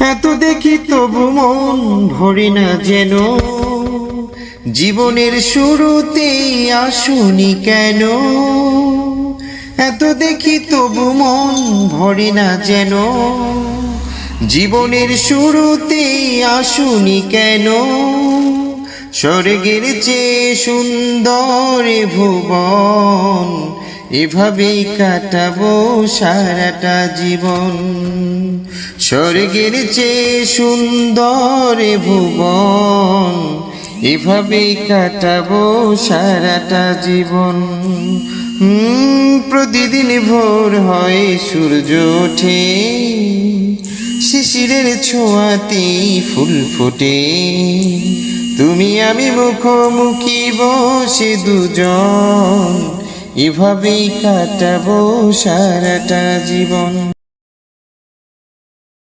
এত দেখি তবু মন ভরে না যেন, জীবনের শুরুতেই আসুনি কেন। এত দেখি তবু মন ভরে না যেন, জীবনের শুরুতেই আসুনি কেন। স্বর্গের চেয়ে সুন্দর ভুবন, এভাবেই কাটাবো সারাটা জীবন। স্বর্গের চেয়ে সুন্দর ভুবন, এভাবেই কাটাবো সারাটা জীবন। প্রতিদিন ভোর হয় সূর্য ওঠে, শিশিরের ছোঁয়াতেই ফুল ফোটে। তুমি আমি মুখোমুখি বসে দুজন, এভাবেই কাটাবো সারাটা জীবন।